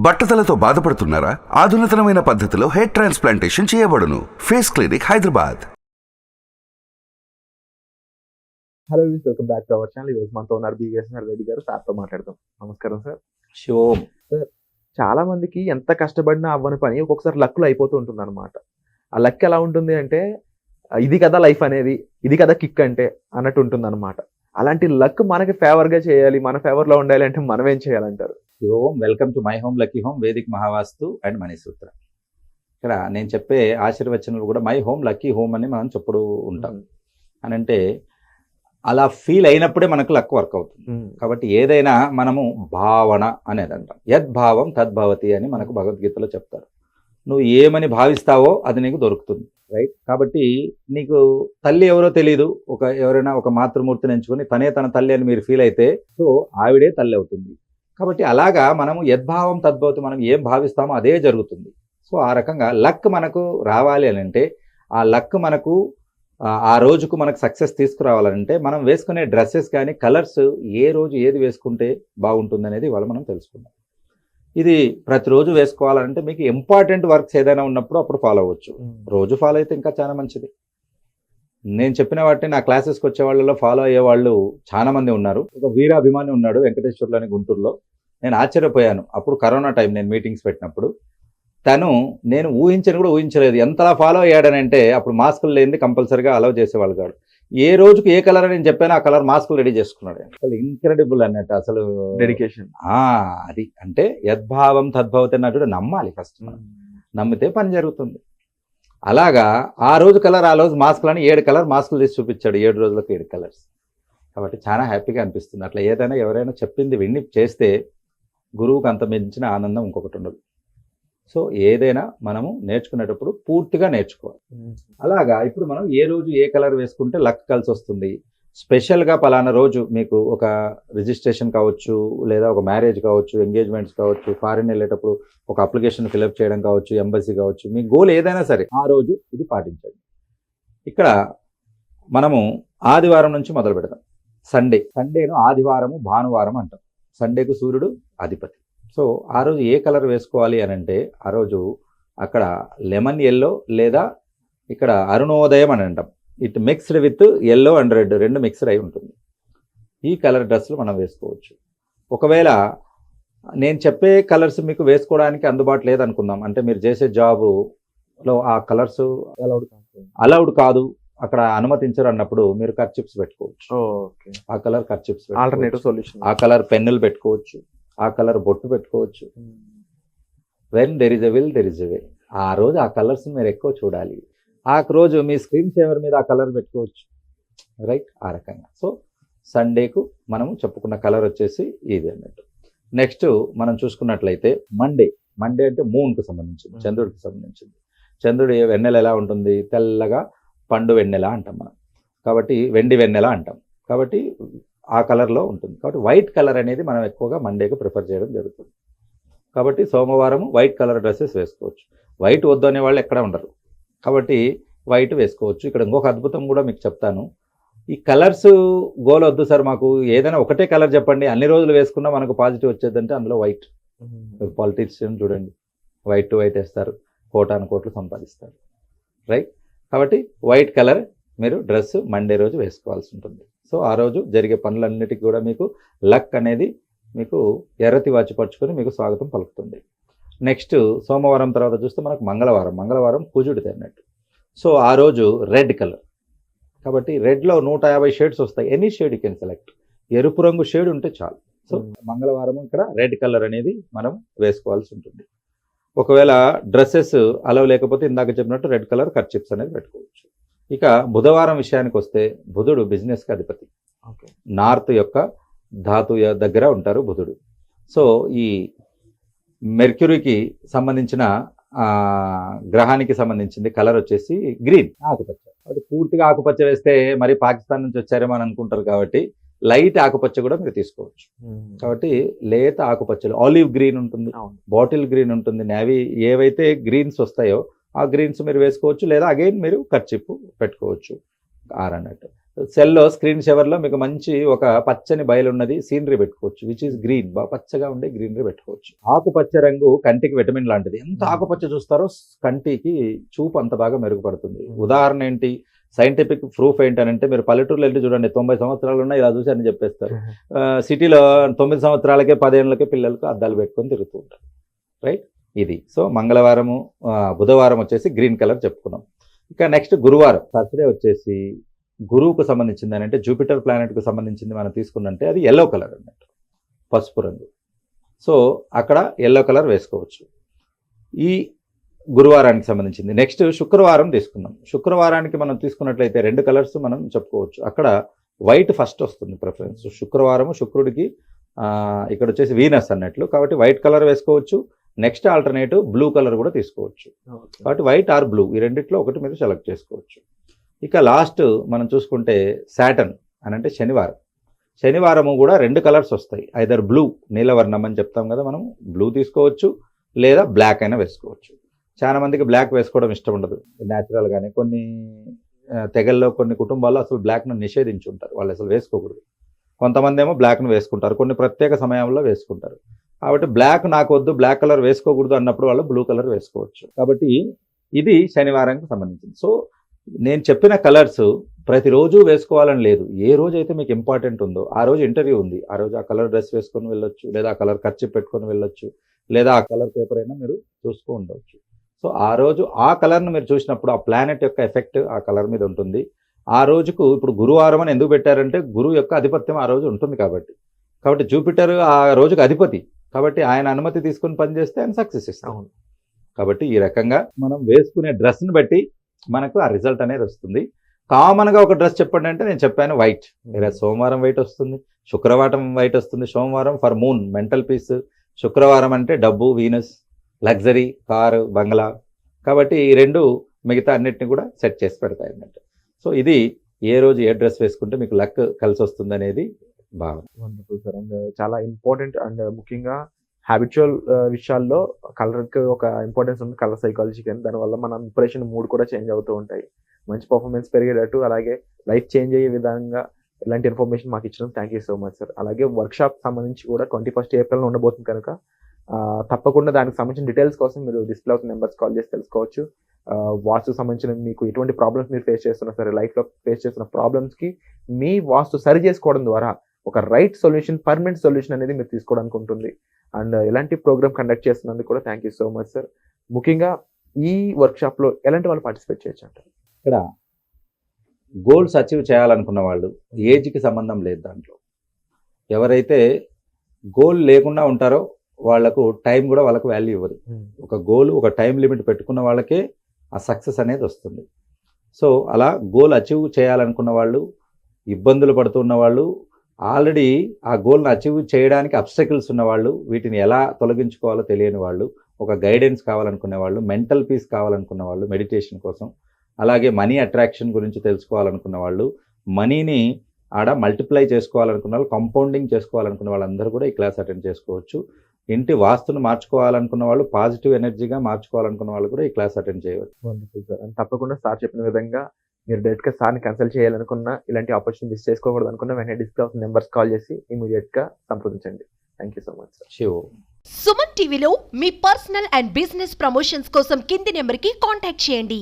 బట్టతలతో బాధపడుతున్నారా? ఆధునితనమైన పద్ధతిలో hair transplantation చేయబడును. Face clinic, Hyderabad. Hello views, welcome back to our channel. ఈరోజు మనతో ఉన్నారు బివిఎస్ఆర్ రెడ్డి గారు. సార్తో మాట్లాడదాం. నమస్కారం సార్. శివం. సార్, చాలా మందికి ఎంత కష్టపడినా అవ్వని పని ఒక్కొక్కసారి లక్లో అయిపోతూ ఉంటుంది అనమాట. ఆ లక్ ఎలా ఉంటుంది అంటే, ఇది కదా లైఫ్ అనేది, ఇది కదా కిక్ అంటే అన్నట్టు ఉంటుంది అనమాట. అలాంటి లక్ మనకి ఫేవర్గా చేయాలి, మన ఫేవర్లో ఉండాలి అంటే మనం ఏం చేయాలంటారు? Shivam, welcome to my home lucky home, Vedic Mahavastu and Manisutra. ఇక్కడ నేను చెప్పే ఆశీర్వచనాలు కూడా మై హోమ్ లక్కీ హోమ్ అని మనం చెప్పుడు ఉంటాం. అని అంటే అలా ఫీల్ అయినప్పుడే మనకు లక్ వర్క్ అవుతుంది. కాబట్టి ఏదైనా మనము భావన అనేది అంటాం. యద్భావం తద్భవతి అని మనకు భగవద్గీతలో చెప్తారు. నువ్వు ఏమని భావిస్తావో అది నీకు దొరుకుతుంది, రైట్? కాబట్టి నీకు తల్లి ఎవరో తెలియదు, ఎవరైనా ఒక మాతృమూర్తిని ఎంచుకొని తనే తన తల్లి అని మీరు ఫీల్ అయితే, సో ఆవిడే తల్లి అవుతుంది. కాబట్టి అలాగా మనము యద్భావం తద్భవతి, మనం ఏం భావిస్తామో అదే జరుగుతుంది. సో ఆ రకంగా లక్ మనకు రావాలి అని అంటే, ఆ లక్ మనకు ఆ రోజుకు మనకు సక్సెస్ తీసుకురావాలంటే మనం వేసుకునే డ్రెస్సెస్ కానీ కలర్స్ ఏ రోజు ఏది వేసుకుంటే బాగుంటుంది అనేది ఇవాళ మనం తెలుసుకుందాం. ఇది ప్రతిరోజు వేసుకోవాలంటే మీకు ఇంపార్టెంట్ వర్క్స్ ఏదైనా ఉన్నప్పుడు అప్పుడు ఫాలో అవ్వచ్చు. రోజు ఫాలో అయితే ఇంకా చాలా మంచిది. నేను చెప్పిన వాటిని నా క్లాసెస్కి వచ్చే వాళ్ళలో ఫాలో అయ్యే వాళ్ళు చాలా మంది ఉన్నారు. ఒక వీరాభిమాని ఉన్నాడు వెంకటేశ్వర్లోని గుంటూరులో. నేను ఆశ్చర్యపోయాను. అప్పుడు కరోనా టైం, నేను మీటింగ్స్ పెట్టినప్పుడు తను, నేను ఊహించని కూడా ఊహించలేదు ఎంతలా ఫాలో అయ్యాడనంటే, అప్పుడు మాస్కులు లేనిది కంపల్సరీగా అలౌ చేసేవాళ్ళు కాదు. ఏ రోజుకి ఏ కలర్ నేను చెప్పాను ఆ కలర్ మాస్కులు రెడీ చేసుకున్నాడు. అసలు ఇన్క్రెడిబుల్ అన్నట్టు, అసలు డెడికేషన్. అది అంటే యద్భావం తద్భవతి అన్నట్టు నమ్మాలి ఫస్ట్. నమ్మితే పని జరుగుతుంది. అలాగా ఆ రోజు కలర్, ఆ రోజు మాస్కులని 7 కలర్ మాస్కులు తీసి చూపించాడు. 7 రోజులకు 7 కలర్స్. కాబట్టి చాలా హ్యాపీగా అనిపిస్తుంది. అట్లా ఏదైనా ఎవరైనా చెప్పింది విని చేస్తే గురువుకు అంత మించిన ఆనందం ఇంకొకటి ఉండదు. సో ఏదైనా మనము నేర్చుకునేటప్పుడు పూర్తిగా నేర్చుకోవాలి. అలాగా ఇప్పుడు మనం ఏ రోజు ఏ కలర్ వేసుకుంటే లక్ కలిసి వస్తుంది, స్పెషల్గా పలానా రోజు మీకు ఒక రిజిస్ట్రేషన్ కావచ్చు, లేదా ఒక మ్యారేజ్ కావచ్చు, ఎంగేజ్మెంట్స్ కావచ్చు, ఫారిన్ వెళ్ళేటప్పుడు ఒక అప్లికేషన్ ఫిలప్ చేయడం కావచ్చు, ఎంబసీ కావచ్చు, మీ గోల్ ఏదైనా సరే ఆ రోజు ఇది పాటించండి. ఇక్కడ మనము ఆదివారం నుంచి మొదలు పెడదాం. సండేను ఆదివారము భానువారం అంటాం. సండేకు సూర్యుడు అధిపతి. సో ఆ రోజు ఏ కలర్ వేసుకోవాలి అని అంటే, ఆ రోజు అక్కడ లెమన్ ఎల్లో లేదా ఇక్కడ అరుణోదయం అని అంటాం. It mixed with yellow and red, రెండు మిక్స్డ్ అయి ఉంటుంది. ఈ కలర్ డ్రెస్సులు మనం వేసుకోవచ్చు. ఒకవేళ నేను చెప్పే కలర్స్ మీకు వేసుకోవడానికి అందుబాటు లేదనుకుందాం, అంటే మీరు చేసే జాబులో ఆ కలర్స్ అలౌడ్ కాదు, అక్కడ అనుమతించరు అన్నప్పుడు మీరు కర్చిప్స్ పెట్టుకోవచ్చు. ఆ కలర్ కర్చిప్స్, ఆల్టర్నేటివ్ సొల్యూషన్. ఆ కలర్ పెన్నులు పెట్టుకోవచ్చు, ఆ కలర్ బొట్టు పెట్టుకోవచ్చు. When there is a will there is a way. ఆ రోజు ఆ కలర్స్ మీరు ఎక్కువ చూడాలి. ఆ రోజు మీ స్క్రీన్ సేవర్ మీద ఆ కలర్ పెట్టుకోవచ్చు, రైట్? ఆ రకంగా. సో సండేకు మనము చెప్పుకున్న కలర్ వచ్చేసి ఇది అన్నట్టు. నెక్స్ట్ మనం చూసుకున్నట్లయితే మండే అంటే మూన్కి సంబంధించింది, చంద్రుడికి సంబంధించింది. చంద్రుడి వెన్నెల ఎలా ఉంటుంది? తెల్లగా పండు వెన్నెల అంటాం మనం. కాబట్టి వెండి వెన్నెల అంటాం. కాబట్టి ఆ కలర్లో ఉంటుంది. కాబట్టి వైట్ కలర్ అనేది మనం ఎక్కువగా మండేకి ప్రిఫర్ చేయడం జరుగుతుంది. కాబట్టి సోమవారం వైట్ కలర్ డ్రెస్సెస్ వేసుకోవచ్చు. వైట్ వద్దు అనే వాళ్ళు ఎక్కడ ఉండరు, కాబట్టి వైట్ వేసుకోవచ్చు. ఇక్కడ ఇంకొక అద్భుతం కూడా మీకు చెప్తాను. ఈ కలర్స్ గోల్ వద్దు సార్, మాకు ఏదైనా ఒకటే కలర్ చెప్పండి, అన్ని రోజులు వేసుకున్నా మనకు పాజిటివ్ వచ్చేదంటే అందులో వైట్. పాలిటిషియన్ చూడండి, వైట్ టు వైట్ వేస్తారు, కోటాను కోట్లు సంపాదిస్తారు, రైట్? కాబట్టి వైట్ కలర్ మీరు డ్రెస్ మండే రోజు వేసుకోవాల్సి ఉంటుంది. సో ఆ రోజు జరిగే పనులన్నిటికీ కూడా మీకు లక్ అనేది మీకు ఎర్రతి వాచిపరుచుకొని మీకు స్వాగతం పలుకుతుంది. నెక్స్ట్ సోమవారం తర్వాత చూస్తే మనకు మంగళవారం కుజుడిది అన్నట్టు. సో ఆ రోజు రెడ్ కలర్. కాబట్టి రెడ్లో 150 షేడ్స్ వస్తాయి. Any shade you can select. ఎరుపు రంగు షేడ్ ఉంటే చాలు. సో మంగళవారం ఇక్కడ రెడ్ కలర్ అనేది మనం వేసుకోవాల్సి ఉంటుంది. ఒకవేళ డ్రెస్సెస్ అలవ్ లేకపోతే ఇందాక చెప్పినట్టు రెడ్ కలర్ కర్చిప్స్ అనేది పెట్టుకోవచ్చు. ఇక బుధవారం విషయానికి వస్తే, బుధుడు బిజినెస్కి అధిపతి. నార్త్ యొక్క ధాతు దగ్గర ఉంటారు బుధుడు. సో ఈ మెర్క్యూరీకి సంబంధించిన గ్రహానికి సంబంధించింది కలర్ వచ్చేసి గ్రీన్, ఆకుపచ్చ. కాబట్టి పూర్తిగా ఆకుపచ్చ వేస్తే మరి పాకిస్తాన్ నుంచి వచ్చారేమో అని అనుకుంటారు. కాబట్టి లైట్ ఆకుపచ్చ కూడా మీరు తీసుకోవచ్చు. కాబట్టి లేత ఆకుపచ్చలు, ఆలివ్ గ్రీన్ ఉంటుంది, బాటిల్ గ్రీన్ ఉంటుంది, నేవీ, ఏవైతే గ్రీన్స్ వస్తాయో ఆ గ్రీన్స్ మీరు వేసుకోవచ్చు. లేదా అగైన్ మీరు కర్చిప్ పెట్టుకోవచ్చు, అన్నట్టు. సెల్లో స్క్రీన్ షవర్లో మీకు మంచి ఒక పచ్చని బయలు ఉన్నది సీనరీ పెట్టుకోవచ్చు, విచ్ ఈస్ గ్రీన్, బాగా పచ్చగా ఉండే గ్రీనరీ పెట్టుకోవచ్చు. ఆకుపచ్చ రంగు కంటికి విటమిన్ లాంటిది, ఎంత ఆకుపచ్చ చూస్తారో కంటికి చూపు అంత బాగా మెరుగుపడుతుంది. ఉదాహరణ ఏంటి, సైంటిఫిక్ ప్రూఫ్ ఏంటంటే మీరు పల్లెటూరులో వెళ్ళి చూడండి, 90 సంవత్సరాలు ఉన్నాయి ఇలా చూసి అని చెప్పేస్తారు. సిటీలో 9 సంవత్సరాలకే 10 ఏళ్ళకే పిల్లలకు అద్దాలు పెట్టుకొని తిరుగుతూ ఉంటారు, రైట్. ఇది సో మంగళవారము, బుధవారం వచ్చేసి గ్రీన్ కలర్ చెప్పుకున్నాం. ఇక నెక్స్ట్ గురువారం, థర్స్డే వచ్చేసి గురువుకు సంబంధించింది అని అంటే జూపిటర్ ప్లానెట్కు సంబంధించింది మనం తీసుకున్నంటే అది ఎల్లో కలర్ అన్నట్టు, పసుపు రంగు. సో అక్కడ ఎల్లో కలర్ వేసుకోవచ్చు ఈ గురువారానికి సంబంధించింది. నెక్స్ట్ శుక్రవారం తీసుకున్నాం. శుక్రవారానికి మనం తీసుకున్నట్లయితే 2 కలర్స్ మనం చెప్పుకోవచ్చు. అక్కడ వైట్ ఫస్ట్ వస్తుంది ప్రిఫరెన్స్. శుక్రవారము శుక్రుడికి ఇక్కడ వచ్చేసి వీనస్ అన్నట్లు, కాబట్టి వైట్ కలర్ వేసుకోవచ్చు. నెక్స్ట్ ఆల్టర్నేటివ్ బ్లూ కలర్ కూడా తీసుకోవచ్చు. కాబట్టి వైట్ ఆర్ బ్లూ ఈ రెండిట్లో ఒకటి మీరు సెలెక్ట్ చేసుకోవచ్చు. ఇక లాస్ట్ మనం చూసుకుంటే సాటర్న్ అని అంటే శనివారం. శనివారము కూడా 2 కలర్స్ వస్తాయి, ఐదర్ బ్లూ నీలవర్ణం అని చెప్తాం కదా మనం, బ్లూ తీసుకోవచ్చు లేదా బ్లాక్ అయినా వేసుకోవచ్చు. చాలా మందికి బ్లాక్ వేసుకోవడం ఇష్టం ఉండదు న్యాచురల్గానే. కొన్ని తెగల్లో కొన్ని కుటుంబాల్లో అసలు బ్లాక్ను నిషేధించి ఉంటారు, వాళ్ళు అసలు వేసుకోకూడదు. కొంతమంది ఏమో బ్లాక్ను వేసుకుంటారు, కొన్ని ప్రత్యేక సమయంలో వేసుకుంటారు. కాబట్టి బ్లాక్ నాకు వద్దు, బ్లాక్ కలర్ వేసుకోకూడదు అన్నప్పుడు వాళ్ళు బ్లూ కలర్ వేసుకోవచ్చు. కాబట్టి ఇది శనివారానికి సంబంధించింది. సో నేను చెప్పిన కలర్స్ ప్రతిరోజు వేసుకోవాలని లేదు, ఏ రోజు అయితే మీకు ఇంపార్టెంట్ ఉందో ఆ రోజు ఇంటర్వ్యూ ఉంది, ఆ రోజు ఆ కలర్ డ్రెస్ వేసుకొని వెళ్ళొచ్చు, లేదా ఆ కలర్ ఖర్చు పెట్టుకొని వెళ్ళొచ్చు, లేదా ఆ కలర్ పేపర్ అయినా మీరు చూసుకొని ఉండవచ్చు. సో ఆ రోజు ఆ కలర్ను మీరు చూసినప్పుడు ఆ ప్లానెట్ యొక్క ఎఫెక్ట్ ఆ కలర్ మీద ఉంటుంది. ఆ రోజుకు ఇప్పుడు గురువారం అని ఎందుకు పెట్టారంటే గురువు యొక్క ఆధిపత్యం ఆ రోజు ఉంటుంది కాబట్టి. కాబట్టి జూపిటర్ ఆ రోజుకి అధిపతి, కాబట్టి ఆయన అనుమతి తీసుకుని పనిచేస్తే ఆయన సక్సెస్ ఇస్తాం. కాబట్టి ఈ రకంగా మనం వేసుకునే డ్రెస్ని బట్టి మనకు ఆ రిజల్ట్ అనేది వస్తుంది. కామన్గా ఒక డ్రెస్ చెప్పండి అంటే నేను చెప్పాను వైట్, లేదా సోమవారం వైట్ వస్తుంది, శుక్రవారం వైట్ వస్తుంది, సోమవారం ఫర్ మూన్ మెంటల్ పీస్, శుక్రవారం అంటే డబ్బు వీనస్, లగ్జరీ కారు బంగ్లా. కాబట్టి ఈ 2 మిగతా అన్నిటిని కూడా సెట్ చేసి పెడతాయి అన్నట్టు. సో ఇది ఏ రోజు ఏ డ్రెస్ వేసుకుంటే మీకు లక్ కలిసి వస్తుంది అనేది భావన. Wonderful sir. అండ్ చాలా ఇంపార్టెంట్ అండ్ ముఖ్యంగా హ్యాబిచువల్ విషయాల్లో కలర్కి ఒక ఇంపార్టెన్స్ ఉంది, కలర్ సైకాలజీకి. అని దానివల్ల మన ఇంప్రెషన్ మూడ్ కూడా చేంజ్ అవుతూ ఉంటాయి, మంచి పర్ఫార్మెన్స్ పెరిగేటట్టు, అలాగే లైఫ్ చేంజ్ అయ్యే విధంగా ఇలాంటి ఇన్ఫర్మేషన్ మాకు ఇచ్చడం thank you so much sir. అలాగే వర్క్షాప్ సంబంధించి కూడా 21st ఏప్రిల్ ఉండబోతుంది కనుక తప్పకుండా దానికి సంబంధించిన డీటెయిల్స్ కోసం మీరు డిస్ప్లే అవుతున్న నెంబర్స్ కాల్ చేసి తెలుసుకోవచ్చు. వాస్తు సంబంధించిన మీకు ఎటువంటి ప్రాబ్లమ్స్ మీరు ఫేస్ చేస్తున్నా సరే, లైఫ్లో ఫేస్ చేస్తున్న ప్రాబ్లమ్స్కి మీ వాస్తు సరి చేసుకోవడం ద్వారా ఒక రైట్ సొల్యూషన్, పర్మనెంట్ సొల్యూషన్ అనేది మీరు తీసుకోవడానికి ఉంటుంది. అండ్ ఎలాంటి ప్రోగ్రామ్ కండక్ట్ చేస్తున్నందుకు కూడా thank you so much sir. ముఖ్యంగా ఈ వర్క్షాప్లో ఎలాంటి వాళ్ళు పార్టిసిపేట్ చేయొచ్చు అంటారు? ఇక్కడ గోల్స్ అచీవ్ చేయాలనుకున్న వాళ్ళు ఏజ్కి సంబంధం లేదు దాంట్లో. ఎవరైతే గోల్ లేకుండా ఉంటారో వాళ్లకు టైం కూడా వాళ్ళకు వాల్యూ ఇవ్వదు. ఒక గోల్, ఒక టైం లిమిట్ పెట్టుకున్న వాళ్ళకే ఆ సక్సెస్ అనేది వస్తుంది. సో అలా గోల్ అచీవ్ చేయాలనుకున్న వాళ్ళు, ఇబ్బందులు పడుతున్న వాళ్ళు, ఆల్రెడీ ఆ గోల్ని అచీవ్ చేయడానికి అబ్స్టకిల్స్ ఉన్నవాళ్ళు, వీటిని ఎలా తొలగించుకోవాలో తెలియని వాళ్ళు, ఒక గైడెన్స్ కావాలనుకునే వాళ్ళు, మెంటల్ పీస్ కావాలనుకున్న వాళ్ళు మెడిటేషన్ కోసం, అలాగే మనీ అట్రాక్షన్ గురించి తెలుసుకోవాలనుకున్న వాళ్ళు, మనీని ఆడ మల్టిప్లై చేసుకోవాలనుకున్న వాళ్ళు, కంపౌండింగ్ చేసుకోవాలనుకున్న వాళ్ళందరూ కూడా ఈ క్లాస్ అటెండ్ చేసుకోవచ్చు. ఇంటి వాస్తును మార్చుకోవాలనుకున్న వాళ్ళు, పాజిటివ్ ఎనర్జీగా మార్చుకోవాలనుకున్న వాళ్ళు కూడా ఈ క్లాస్ అటెండ్ చేయవచ్చు. Wonderful sir. అండ్ తప్పకుండా సార్ చెప్పిన విధంగా మీరు డైరెక్ట్గా సార్ని కన్సల్ట్ చేయాలనుకున్నా, ఇలాంటి ఆపర్చునిటీ మిస్ చేసుకోకూడదు అనుకున్నా, వెంటనే డిస్ప్లే అవుతున్న నెంబర్స్ కాల్ చేసి ఇమీడియట్గా సంప్రదించండి. Thank you so much sir. Shiva Suman టీవీలో మీ పర్సనల్ అండ్ బిజినెస్ ప్రమోషన్స్ కోసం కింది నెంబర్కి కాంటాక్ట్ చేయండి.